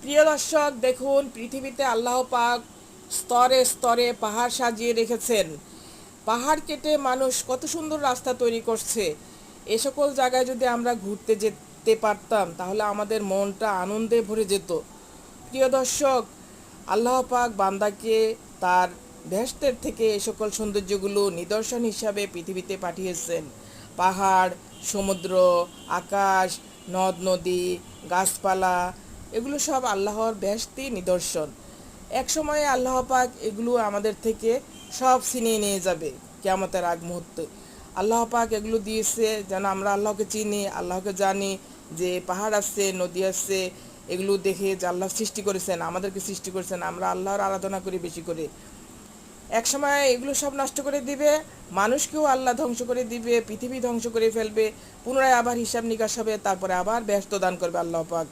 প্রিয় দর্শক, দেখুন পৃথিবীতে আল্লাহ পাক স্তরে স্তরে পাহাড় সাজিয়ে রেখেছেন। পাহাড় কেটে মানুষ কত সুন্দর রাস্তা তৈরি করছে। এ সকল জায়গায় যদি আমরা ঘুরতে যেতে পারতাম তাহলে আমাদের মনটা আনন্দে ভরে যেত। প্রিয় দর্শক, আল্লাহ পাক বান্দাকে তার বেহেশতের থেকে এ সকল সৌন্দর্যগুলো নিদর্শন হিসাবে পৃথিবীতে পাঠিয়েছেন। পাহাড়, সমুদ্র, আকাশ, নদ নদী, গাছপালা, এগুলো সব আল্লাহর বেহেশতি নিদর্শন। এক সময়ে আল্লাহ পাক এগুলো আমাদের থেকে সব ছিনিয়ে নিয়ে যাবে কিয়ামতের আগ মুহূর্তে। আল্লাহ পাক এগুলো দিয়েছে যেন আমরা আল্লাহকে চিনি, আল্লাহকে জানি, যে পাহাড় আছে, নদী আছে, এগুলো দেখে যে আল্লাহ সৃষ্টি করেছেন, আমাদেরকে সৃষ্টি করেছেন, আমরা আল্লাহর আরাধনা করি বেশি করে। এক সময় এগুলো সব নষ্ট করে দিবে, মানুষকেও আল্লাহ ধ্বংস করে দিবে, পৃথিবী ধ্বংস করে ফেলবে, পুনরায় আবার হিসাব নিকাশ হবে, তারপরে আবার ব্যস্ত দান করবে আল্লাহ পাক।